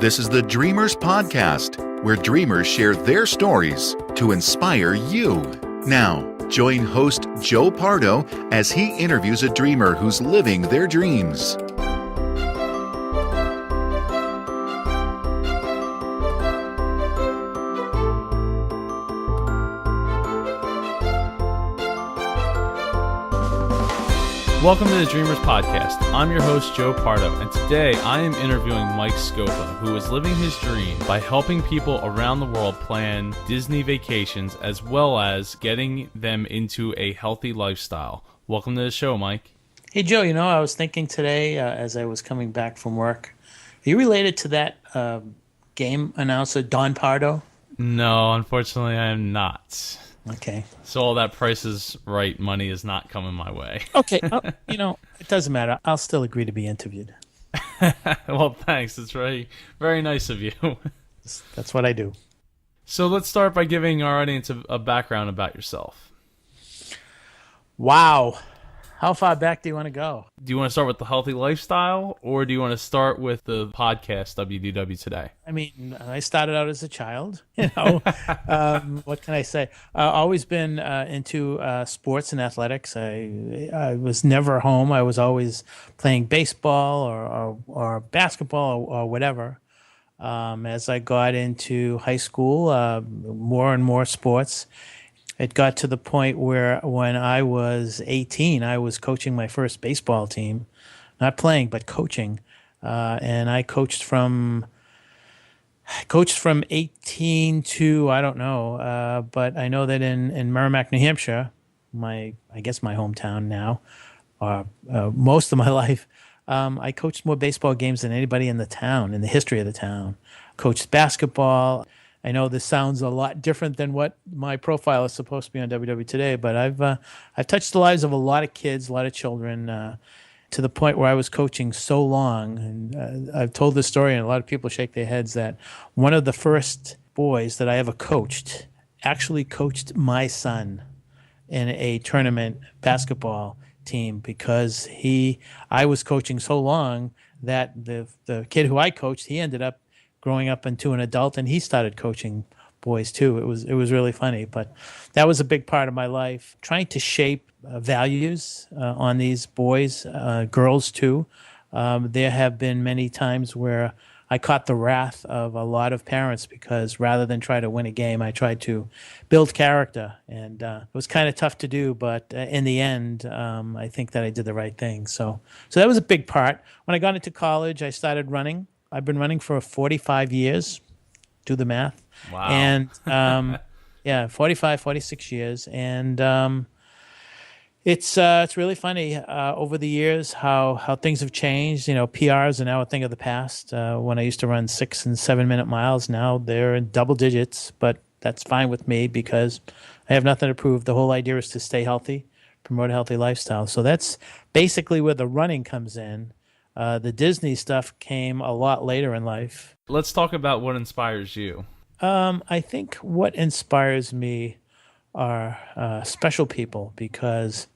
This is the Dreamers Podcast, where dreamers share their stories to inspire you. Now, join host Joe Pardo as he interviews a dreamer who's living their dreams. Welcome to the Dreamers Podcast. I'm your host, Joe Pardo, and today I am interviewing Mike Scopa, who is living his dream by helping people around the world plan Disney vacations as well as getting them into a healthy lifestyle. Welcome to the show, Mike. Hey, Joe, I was thinking today as I was coming back from work, are you related to that game announcer, Joe Pardo? No, unfortunately, I am not. Okay. So all that Price is Right money is not coming my way. Okay. It doesn't matter. I'll still agree to be interviewed. Well, thanks. It's very, very nice of you. That's what I do. So let's start by giving our audience a background about yourself. Wow. How far back do you want to go? Do you want to start with the healthy lifestyle, or do you want to start with the podcast WDW Today? I mean, I started out as a child, what can I say? Always been into sports and athletics. I was never home. I was always playing baseball or basketball or whatever. As I got into high school, more and more sports. It got to the point where when I was 18, I was coaching my first baseball team, not playing, but coaching. And I coached from 18 to, I don't know, but I know that in Merrimack, New Hampshire, my hometown now, most of my life, I coached more baseball games than anybody in the town, in the history of the town. Coached basketball. I know this sounds a lot different than what my profile is supposed to be on WW Today, but I've touched the lives of a lot of kids, a lot of children, to the point where I was coaching so long. And I've told this story, and a lot of people shake their heads, that one of the first boys that I ever coached actually coached my son in a tournament basketball team because I was coaching so long that the kid who I coached, he ended up growing up into an adult, and he started coaching boys too. It was really funny, but that was a big part of my life, trying to shape values on these boys, girls too. There have been many times where I caught the wrath of a lot of parents because rather than try to win a game, I tried to build character, and it was kind of tough to do, but in the end, I think that I did the right thing. So that was a big part. When I got into college, I started running. I've been running for 45 years. Do the math. Wow. And 46 years. And it's really funny over the years how things have changed. PRs are now a thing of the past. When I used to run 6 and 7 minute miles, now they're in double digits, but that's fine with me because I have nothing to prove. The whole idea is to stay healthy, promote a healthy lifestyle. So that's basically where the running comes in. The Disney stuff came a lot later in life. Let's talk about what inspires you. I think what inspires me are special people, because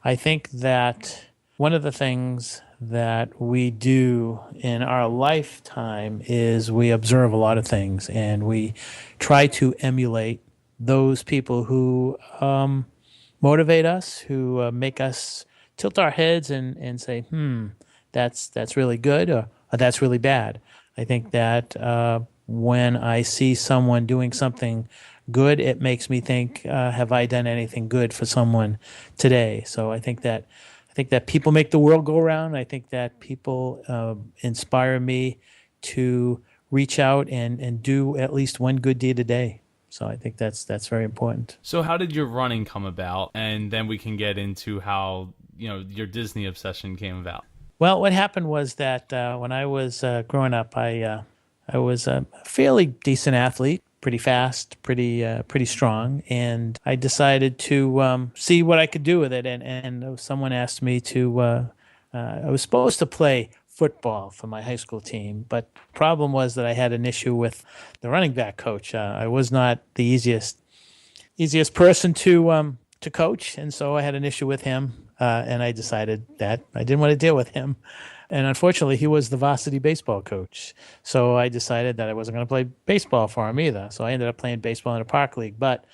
I think that one of the things that we do in our lifetime is we observe a lot of things, and we try to emulate those people who motivate us, who make us tilt our heads and say, that's really good or that's really bad. I think that when I see someone doing something good, it makes me think, have I done anything good for someone today? So I think that people make the world go round. I think that people inspire me to reach out and do at least one good deed a day. So I think that's very important. So how did your running come about? And then we can get into how your Disney obsession came about. Well, what happened was that when I was growing up, I was a fairly decent athlete, pretty fast, pretty strong, and I decided to see what I could do with it. And someone asked me to. I was supposed to play football for my high school team, but the problem was that I had an issue with the running back coach. I was not the easiest person to coach, and so I had an issue with him. And I decided that I didn't want to deal with him. And unfortunately, he was the varsity baseball coach. So I decided that I wasn't going to play baseball for him either. So I ended up playing baseball in a park league. But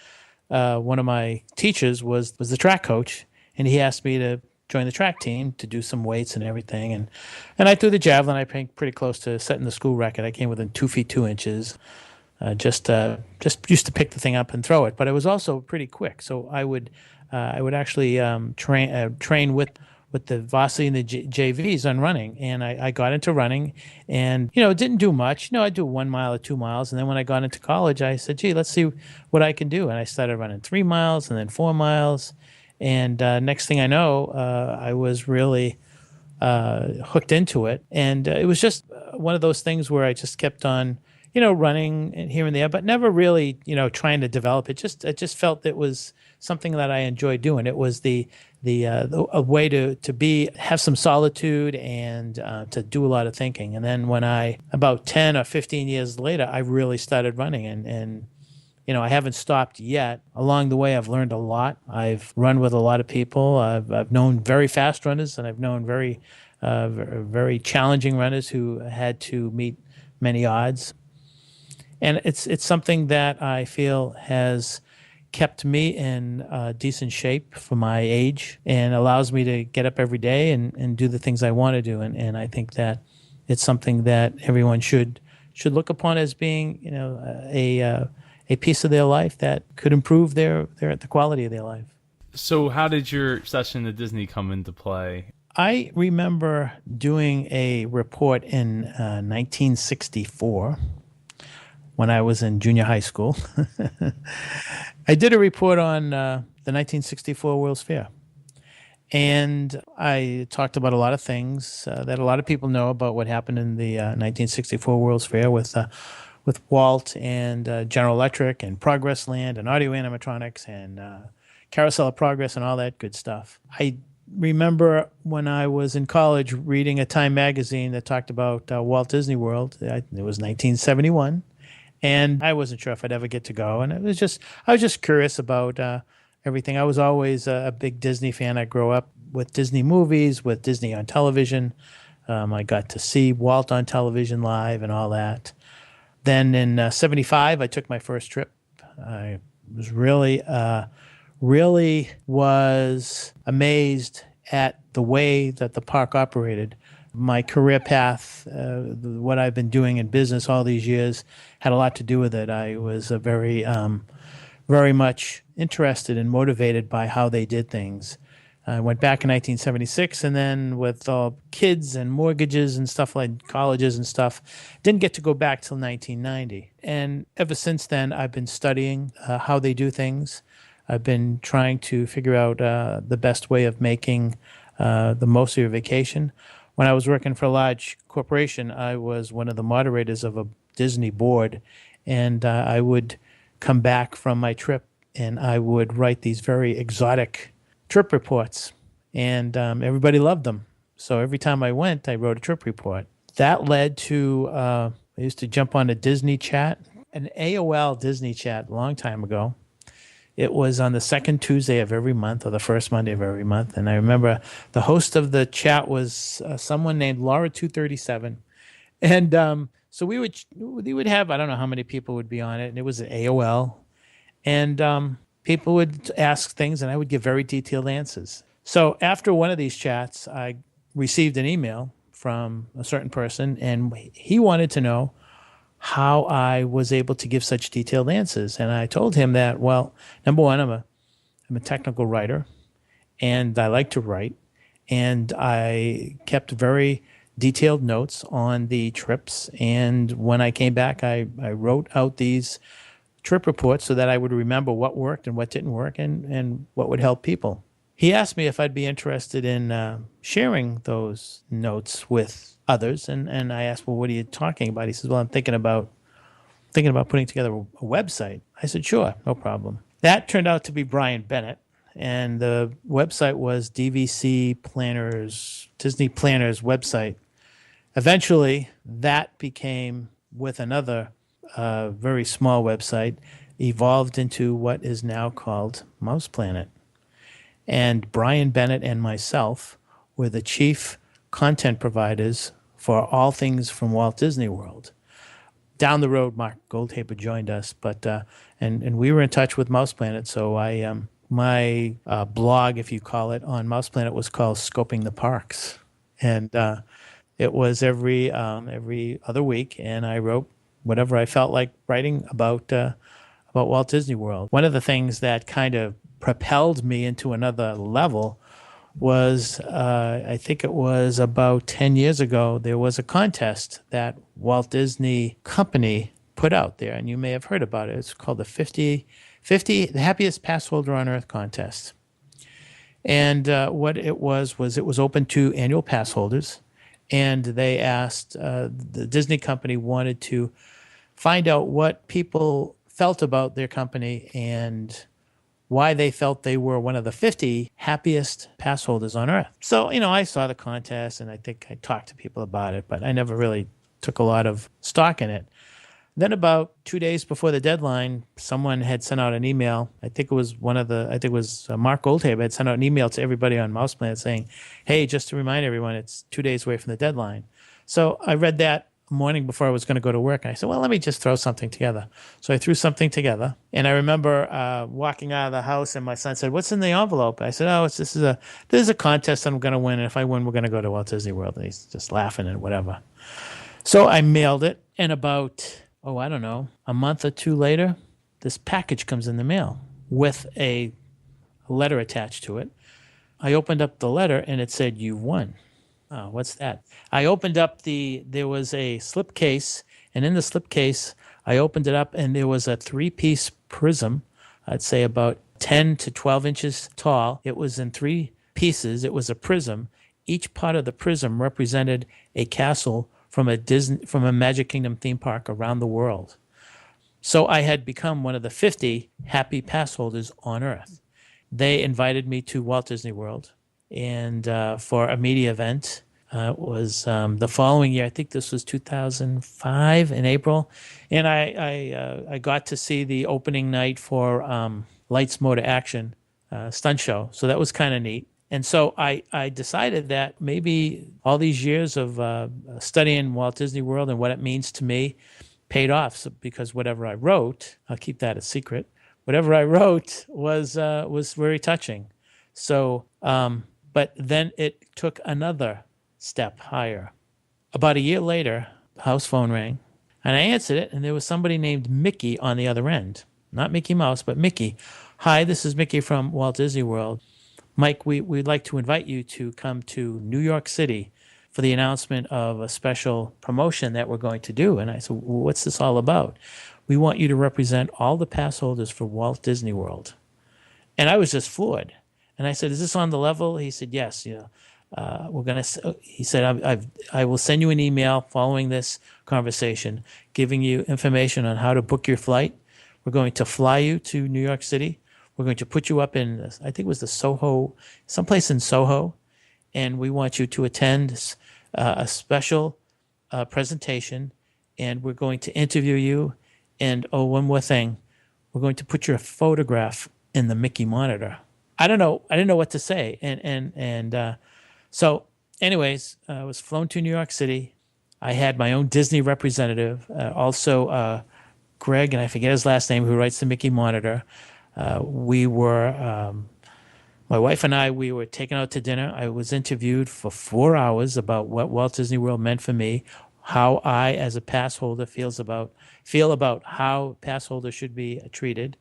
one of my teachers was the track coach, and he asked me to join the track team to do some weights and everything. And I threw the javelin. I came pretty close to setting the school record. I came within 2 feet 2 inches. Just used to pick the thing up and throw it, but it was also pretty quick. So I would actually train with the varsity and the JVs on running, and I got into running, and it didn't do much. I'd do 1 mile or 2 miles, and then when I got into college, I said, "Gee, let's see what I can do," and I started running 3 miles and then 4 miles, and next thing I know, I was really hooked into it, and it was just one of those things where I just kept on running and here and there, but never really, trying to develop it. I just felt it was something that I enjoyed doing. It was a way to have some solitude and to do a lot of thinking. And then when about 10 or 15 years later, I really started running, and I haven't stopped yet. Along the way, I've learned a lot. I've run with a lot of people. I've known very fast runners, and I've known very, very challenging runners who had to meet many odds. And it's something that I feel has kept me in decent shape for my age and allows me to get up every day and do the things I want to do. And I think that it's something that everyone should look upon as being, a piece of their life that could improve the quality of their life. So how did your session at Disney come into play? I remember doing a report in 1964. When I was in junior high school. I did a report on the 1964 World's Fair. And I talked about a lot of things that a lot of people know about what happened in the 1964 World's Fair with Walt and General Electric and Progress Land and Audio Animatronics and Carousel of Progress and all that good stuff. I remember when I was in college reading a Time magazine that talked about Walt Disney World. It was 1971. And I wasn't sure if I'd ever get to go. And I was just curious about everything. I was always a big Disney fan. I grew up with Disney movies, with Disney on television. I got to see Walt on television live and all that. Then in 75, I took my first trip. I was really was amazed at the way that the park operated. My career path, what I've been doing in business all these years, had a lot to do with it. I was very much interested and motivated by how they did things. I went back in 1976, and then with kids and mortgages and stuff like colleges and stuff, didn't get to go back till 1990. And ever since then, I've been studying how they do things. I've been trying to figure out the best way of making the most of your vacation. When I was working for a large corporation, I was one of the moderators of a Disney board, and I would come back from my trip, and I would write these very exotic trip reports, and everybody loved them. So every time I went, I wrote a trip report. That led to, I used to jump on a Disney chat, an AOL Disney chat a long time ago. It was on the second Tuesday of every month or the first Monday of every month. And I remember the host of the chat was someone named Laura237. And so we would have, I don't know how many people would be on it. And it was an AOL. And people would ask things and I would give very detailed answers. So after one of these chats, I received an email from a certain person, and he wanted to know how I was able to give such detailed answers. And I told him that, well, number one, I'm a technical writer, and I like to write, and I kept very detailed notes on the trips. And when I came back, I wrote out these trip reports so that I would remember what worked and what didn't work and what would help people. He asked me if I'd be interested in sharing those notes with others, and I asked, well, what are you talking about? He says, well, I'm thinking about putting together a website. I said, sure, no problem. That turned out to be Brian Bennett, and the website was DVC Planners, Disney Planners website. Eventually, that became, with another very small website, evolved into what is now called Mouse Planet. And Brian Bennett and myself were the chief content providers for all things from Walt Disney World. Down the road, Mark Goldhaber joined us, but and we were in touch with Mouse Planet. So my blog, if you call it, on Mouse Planet was called Scoping the Parks, and it was every other week, and I wrote whatever I felt like writing about Walt Disney World. One of the things that kind of propelled me into another level was, I think it was about 10 years ago, there was a contest that Walt Disney Company put out there, and you may have heard about it. It's called the the Happiest Pass Holder on Earth contest. And what it was it was open to annual pass holders, and they asked, the Disney Company wanted to find out what people felt about their company and why they felt they were one of the 50 happiest pass holders on Earth. So, I saw the contest, and I think I talked to people about it, but I never really took a lot of stock in it. Then about 2 days before the deadline, someone had sent out an email. I think it was Mark Goldhaber had sent out an email to everybody on Mouse Planet saying, hey, just to remind everyone, it's 2 days away from the deadline. So I read that morning before I was going to go to work, and I said, well, let me just throw something together. So I threw something together, and I remember walking out of the house, and my son said, what's in the envelope? I said, oh, this is a contest I'm going to win, and if I win, we're going to go to Walt Disney World. And he's just laughing and whatever. So I mailed it, and about, I don't know, a month or two later, this package comes in the mail with a letter attached to it. I opened up the letter, and it said, you've won. Oh, what's that? I opened up there was a slipcase, and in the slipcase, I opened it up, and there was a 3-piece prism, I'd say about 10 to 12 inches tall. It was in 3 pieces. It was a prism. Each part of the prism represented a castle from a Magic Kingdom theme park around the world. So I had become one of the 50 happy pass holders on Earth. They invited me to Walt Disney World, and for a media event. It was the following year. I think this was 2005 in April, and I got to see the opening night for Lights Motor Action stunt show. So that was kind of neat. And so I decided that maybe all these years of studying Walt Disney World and what it means to me paid off. So, because whatever I wrote, I'll keep that a secret. Whatever I wrote was very touching. So. But then it took another step higher. About a year later, the house phone rang, and I answered it, and there was somebody named Mickey on the other end. Not Mickey Mouse, but Mickey. Hi, this is Mickey from Walt Disney World. Mike, we'd like to invite you to come to New York City for the announcement of a special promotion that we're going to do. And I said, well, what's this all about? We want you to represent all the pass holders for Walt Disney World. And I was just floored. And I said, is this on the level? He said, yes. He said, I will send you an email following this conversation, giving you information on how to book your flight. We're going to fly you to New York City. We're going to put you up in, I think it was the Soho, someplace in Soho. And we want you to attend a special presentation. And we're going to interview you. And, one more thing. We're going to put your photograph in the Mickey monitor. I didn't know what to say. So anyways, I was flown to New York City. I had my own Disney representative, also Greg, and I forget his last name, who writes the Mickey Monitor. We were, my wife and I, we were taken out to dinner. I was interviewed for 4 hours about what Walt Disney World meant for me, how I, as a pass holder, feel about how pass holders should be treated.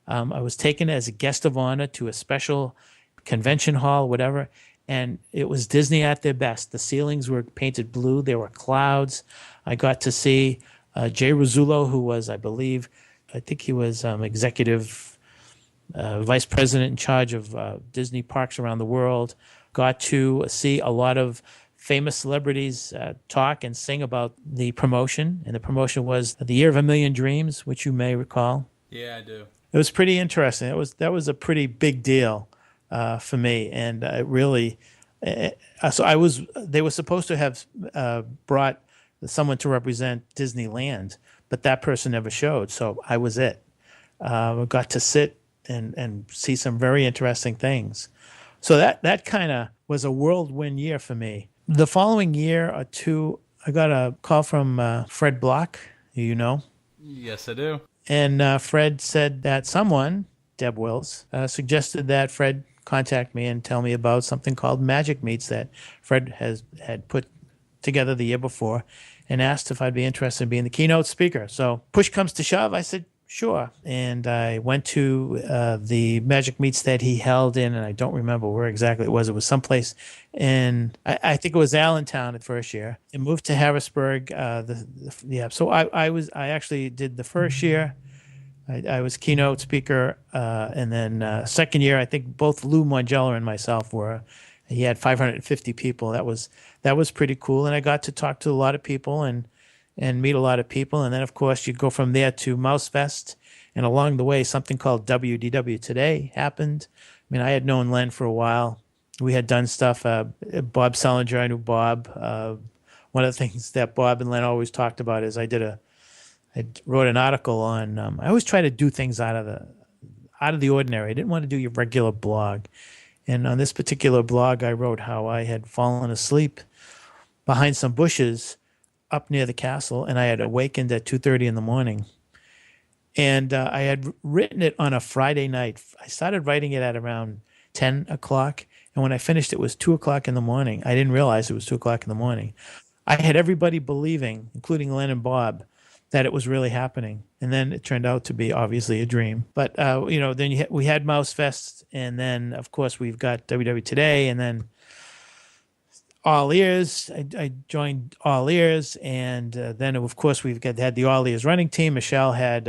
I was taken as a guest of honor to a special convention hall, whatever, and it was Disney at their best. The ceilings were painted blue. There were clouds. I got to see Jay Rizzullo, who was, I think he was executive vice president in charge of Disney parks around the world. Got to see a lot of famous celebrities talk and sing about the promotion, and the promotion was The Year of a Million Dreams, which you may recall. Yeah, I do. It was pretty interesting. That was a pretty big deal for me, and it really. They were supposed to have brought someone to represent Disneyland, but that person never showed. So I was it. Got to sit and see some very interesting things. So that kind of was a whirlwind year for me. The following year or two, I got a call from Fred Block, who you know. Yes, I do. And Fred said that someone, Deb Wills, suggested that Fred contact me and tell me about something called Magic Meets that Fred had put together the year before, and asked if I'd be interested in being the keynote speaker. So push comes to shove, I said, sure. And I went to the Magic Meets that he held in, and I don't remember where exactly it was. It was someplace in, I think it was Allentown the first year. It moved to Harrisburg. So I actually did the first year. I was keynote speaker, and then second year, I think both Lou Mongello and myself were. He had 550 people. That was pretty cool, and I got to talk to a lot of people and meet a lot of people. And then, of course, you go from there to Mouse Fest, and along the way, something called WDW Today happened. I mean, I had known Len for a while. We had done stuff. Bob Selinger, I knew Bob. One of the things that Bob and Len always talked about is I wrote an article on. I always try to do things out of the ordinary. I didn't want to do your regular blog. And on this particular blog, I wrote how I had fallen asleep behind some bushes up near the castle, and I had awakened at 2:30 in the morning. And I had written it on a Friday night. I started writing it at around 10 o'clock, and when I finished, it was 2 o'clock in the morning. I didn't realize it was 2 o'clock in the morning. I had everybody believing, including Len and Bob, that it was really happening. And then it turned out to be obviously a dream. But, then we had Mouse Fest, and then, of course, we've got WW Today, and then All Ears. I joined All Ears, and then, of course, had the All Ears running team. Michelle had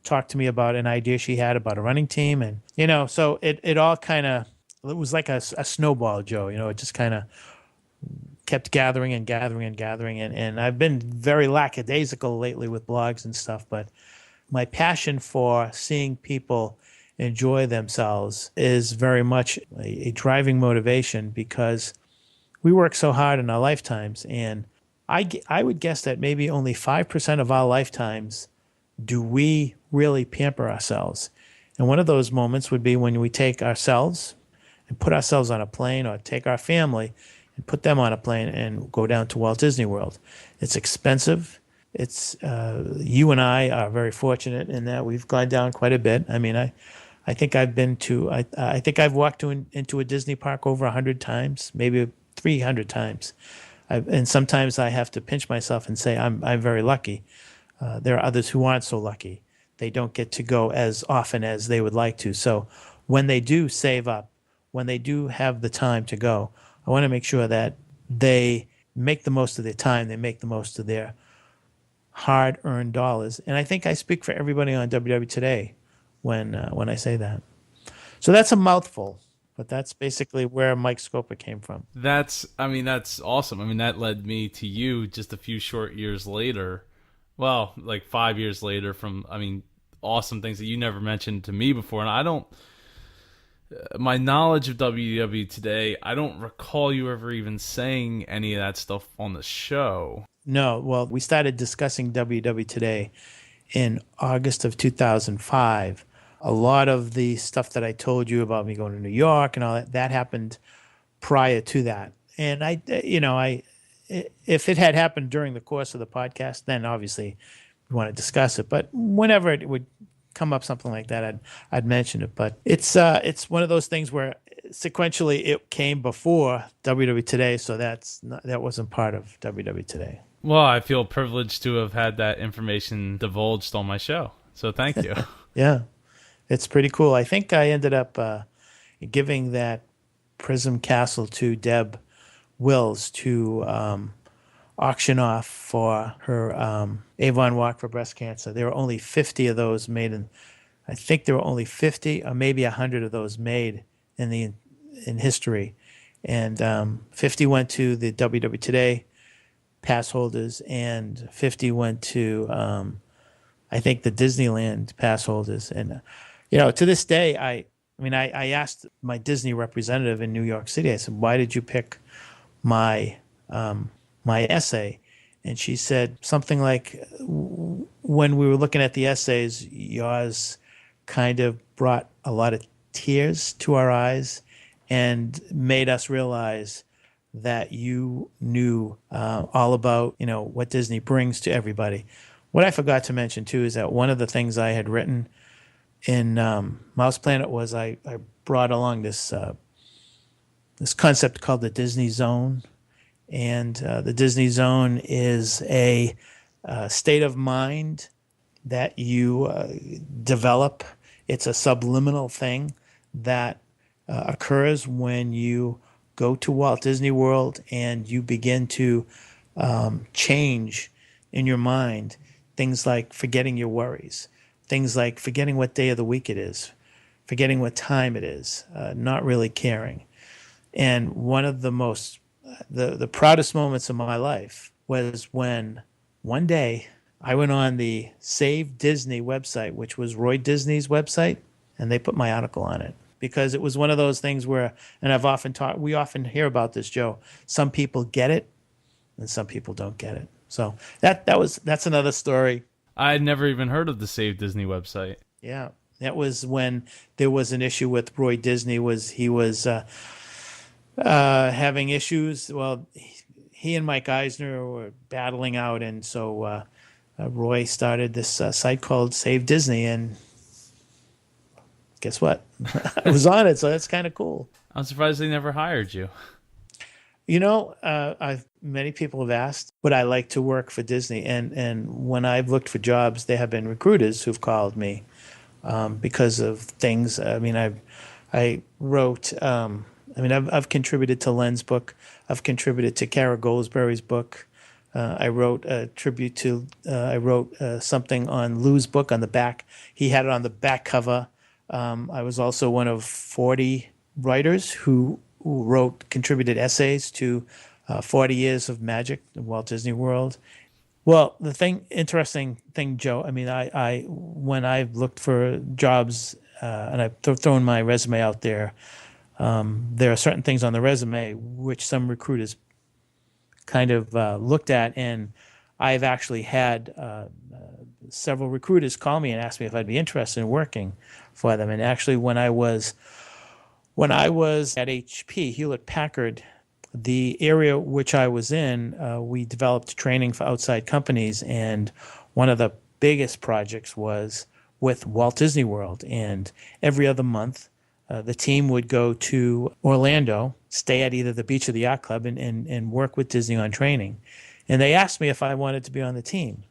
talked to me about an idea she had about a running team. And, so it all kind of, it was like a snowball, Joe. It just kind of kept gathering and gathering and gathering. And I've been very lackadaisical lately with blogs and stuff, but my passion for seeing people enjoy themselves is very much a driving motivation, because we work so hard in our lifetimes. And I would guess that maybe only 5% of our lifetimes do we really pamper ourselves. And one of those moments would be when we take ourselves and put ourselves on a plane, or take our family and put them on a plane and go down to Walt Disney World. It's expensive. It's you and I are very fortunate in that we've gone down quite a bit. I mean, I think I've been to, I think I've walked into a Disney park over 100 times, maybe 300 times. And sometimes I have to pinch myself and say I'm very lucky. There are others who aren't so lucky. They don't get to go as often as they would like to. So when they do save up, when they do have the time to go, I want to make sure that they make the most of their time, they make the most of their hard-earned dollars. And I think I speak for everybody on WW Today when I say that. So that's a mouthful, but that's basically where Mike Scopa came from. That's awesome. I mean, that led me to you just a few short years later. Well, like 5 years later awesome things that you never mentioned to me before. And my knowledge of WW Today, I don't recall you ever even saying any of that stuff on the show. No, well, we started discussing WW Today in August of 2005. A lot of the stuff that I told you about me going to New York and all that happened prior to that. And if it had happened during the course of the podcast, then obviously we want to discuss it. But whenever it would come up something like that, I'd mention it. But it's one of those things where sequentially it came before WW Today, so that wasn't part of WW Today. Well, I feel privileged to have had that information divulged on my show, so thank you. Yeah, it's pretty cool. I think I ended up giving that Prism Castle to Deb Wills to auction off for her Avon Walk for breast cancer. There were only 50 of those made, and I think there were only 50 or maybe 100 of those made in history, and 50 went to the WW Today pass holders, and 50 went to I think the Disneyland pass holders. And to this day, I asked my Disney representative in New York City, I said, why did you pick my essay? And she said something like, when we were looking at the essays, yours kind of brought a lot of tears to our eyes and made us realize that you knew all about, what Disney brings to everybody. What I forgot to mention too is that one of the things I had written in Mouse Planet was I brought along this concept called the Disney Zone, and the Disney Zone is a state of mind that you develop. It's a subliminal thing that occurs when you go to Walt Disney World and you begin to change in your mind things like forgetting your worries, things like forgetting what day of the week it is, forgetting what time it is, not really caring. And one of the the proudest moments of my life was when one day I went on the Save Disney website, which was Roy Disney's website, and they put my article on it. Because it was one of those things where, and we often hear about this, Joe, some people get it and some people don't get it. So that's another story. I had never even heard of the Save Disney website. Yeah. That was when there was an issue with Roy Disney. He was having issues. Well, he and Mike Eisner were battling out, and so Roy started this site called Save Disney, and guess what? I was on it, so that's kind of cool. I'm surprised they never hired you. Many people have asked, would I like to work for Disney? And when I've looked for jobs, there have been recruiters who've called me because of things. I mean, I wrote. I've contributed to Len's book. I've contributed to Kara Goldsberry's book. I wrote a tribute to. I wrote something on Lou's book on the back. He had it on the back cover. I was also one of 40 writers who contributed essays to 40 Years of Magic at Walt Disney World. Well, interesting thing, Joe, I mean, I when I've looked for jobs and I've thrown my resume out there, there are certain things on the resume which some recruiters kind of looked at, and I've actually had several recruiters call me and ask me if I'd be interested in working for them. And actually, when I was at HP, Hewlett Packard, the area which I was in, we developed training for outside companies, and one of the biggest projects was with Walt Disney World. And every other month, the team would go to Orlando, stay at either the beach or the yacht club, and work with Disney on training. And they asked me if I wanted to be on the team.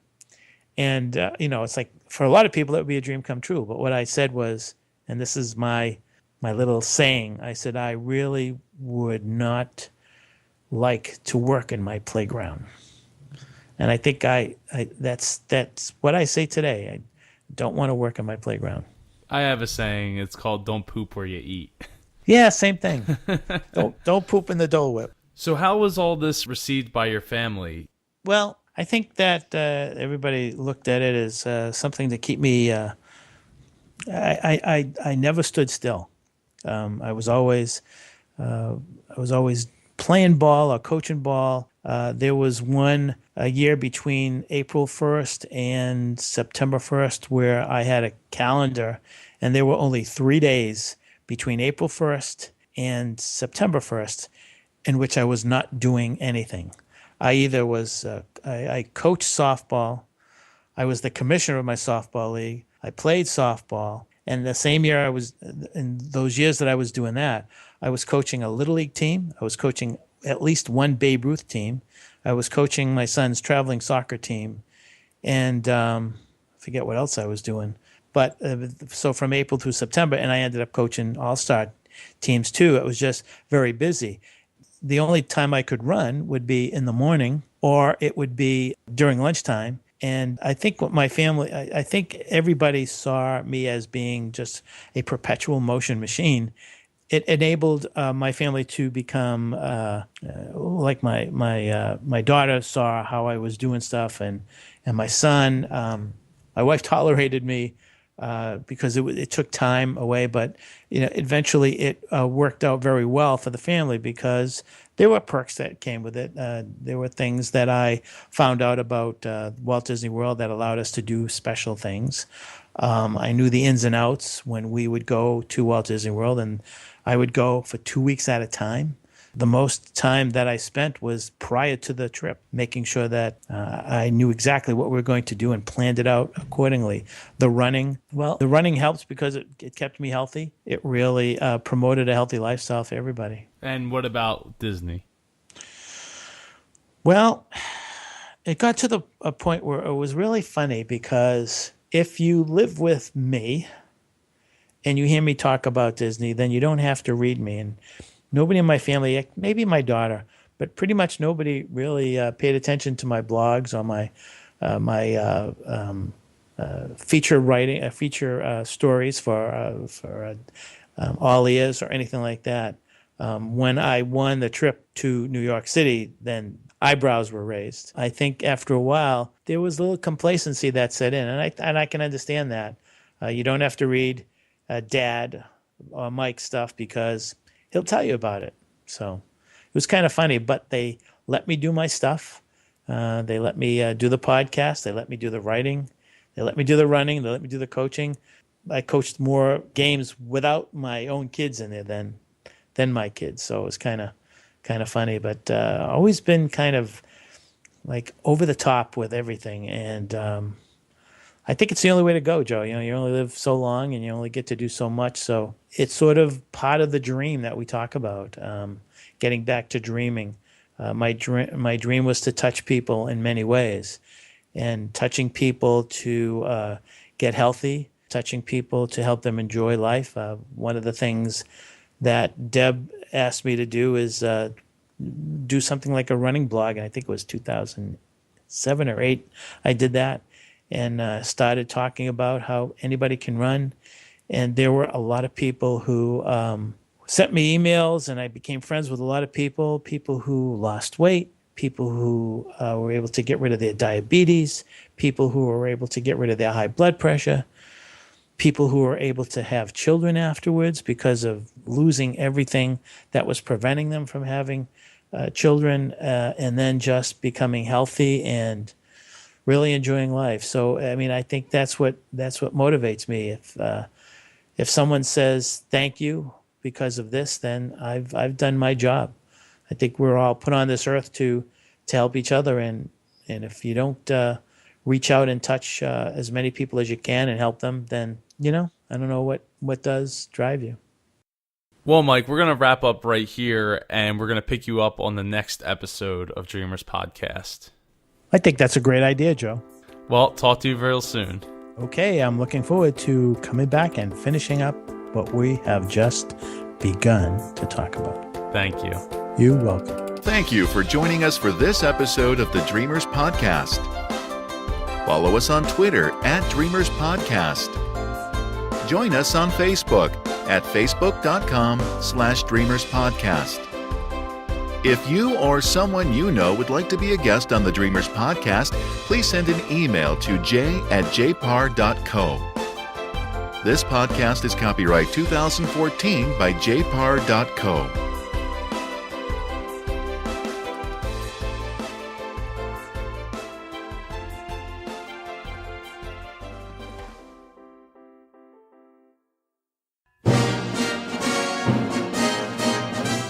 And, it's like, for a lot of people, that would be a dream come true. But what I said was, and this is my little saying, I said, I really would not like to work in my playground. And I think that's what I say today. I don't want to work in my playground. I have a saying. It's called "Don't poop where you eat." Yeah, same thing. Don't poop in the Dole Whip. So how was all this received by your family? Well, I think that everybody looked at it as something to keep me. I never stood still. I was always playing ball or coaching ball. There was a year between April 1st and September 1st where I had a calendar, and there were only 3 days between April 1st and September 1st in which I was not doing anything. I either was, I coached softball, I was the commissioner of my softball league, I played softball, and the same year in those years that I was doing that, I was coaching a Little League team, I was coaching at least one Babe Ruth team, I was coaching my son's traveling soccer team, and I forget what else I was doing. But so from April through September, and I ended up coaching all-star teams too. It was just very busy. The only time I could run would be in the morning, or it would be during lunchtime. And I think I think everybody saw me as being just a perpetual motion machine. It enabled my family to become like my daughter saw how I was doing stuff, and my son. My wife tolerated me because it took time away, but eventually it worked out very well for the family because there were perks that came with it. There were things that I found out about Walt Disney World that allowed us to do special things. I knew the ins and outs when we would go to Walt Disney World, and I would go for 2 weeks at a time. the most time that I spent was prior to the trip, making sure that I knew exactly what we were going to do and planned it out accordingly. The running helps because it kept me healthy. It really promoted a healthy lifestyle for everybody. And what about Disney? Well, it got to a point where it was really funny because if you live with me and you hear me talk about Disney, then you don't have to read me. And nobody in my family, maybe my daughter, but pretty much nobody really paid attention to my blogs or my feature writing, feature stories for all ears or anything like that. When I won the trip to New York City, then eyebrows were raised. I think after a while there was a little complacency that set in, and I can understand that. You don't have to read Dad or Mike stuff because he'll tell you about it. So it was kind of funny, but they let me do my stuff. They let me do the podcast. They let me do the writing. They let me do the running. They let me do the coaching. I coached more games without my own kids in there than my kids. So it was kind of funny, but always been kind of like over the top with everything. And I think it's the only way to go, Joe. You only live so long and you only get to do so much. So it's sort of part of the dream that we talk about, getting back to dreaming. My dream was to touch people in many ways, and touching people to get healthy, touching people to help them enjoy life. One of the things that Deb asked me to do is do something like a running blog, and I think it was 2007 or 8 I did that, and started talking about how anybody can run. And there were a lot of people who sent me emails, and I became friends with a lot of people who lost weight, people who were able to get rid of their diabetes, people who were able to get rid of their high blood pressure, people who were able to have children afterwards because of losing everything that was preventing them from having children, and then just becoming healthy and really enjoying life. So, I mean, I think that's what motivates me. If someone says thank you because of this, then I've done my job. I think we're all put on this earth to help each other, and if you don't reach out and touch as many people as you can and help them, then I don't know what does drive you. Well, Mike, we're going to wrap up right here, and we're going to pick you up on the next episode of Dreamers Podcast. I think that's a great idea, Joe. Well, talk to you real soon. Okay, I'm looking forward to coming back and finishing up what we have just begun to talk about. Thank you. You're welcome. Thank you for joining us for this episode of the Dreamers Podcast. Follow us on Twitter @Dreamers Podcast. Join us on Facebook at facebook.com/Dreamers Podcast. If you or someone you know would like to be a guest on the Dreamers Podcast, please send an email to j@jpar.co. This podcast is copyright 2014 by jpar.co.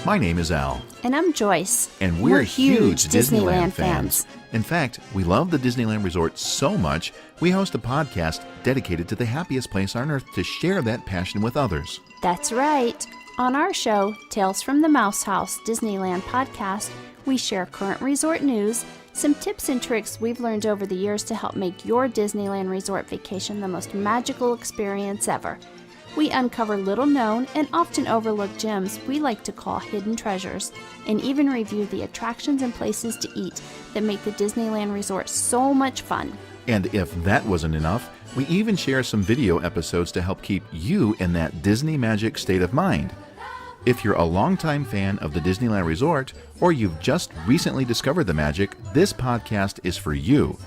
My name is Al. And I'm Joyce. And we're huge Disneyland fans. In fact, we love the Disneyland Resort so much, we host a podcast dedicated to the happiest place on earth to share that passion with others. That's right. On our show, Tales from the Mouse House Disneyland podcast, we share current resort news, some tips and tricks we've learned over the years to help make your Disneyland resort vacation the most magical experience ever. We uncover little-known and often overlooked gems we like to call hidden treasures, and even review the attractions and places to eat that make the Disneyland Resort so much fun. And if that wasn't enough, we even share some video episodes to help keep you in that Disney magic state of mind. If you're a longtime fan of the Disneyland Resort, or you've just recently discovered the magic, this podcast is for you.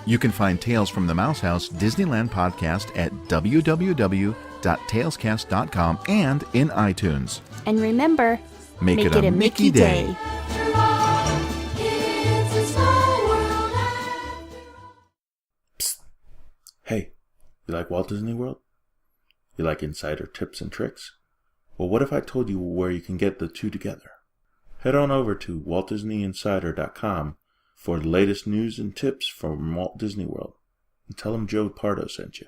You can find Tales from the Mouse House Disneyland podcast at www.talescast.com and in iTunes. And remember, make it a Mickey day. Psst. Hey, you like Walt Disney World? You like insider tips and tricks? Well, what if I told you where you can get the two together? head on over to WaltDisneyInsider.com for the latest news and tips from Walt Disney World. And tell them Joe Pardo sent you.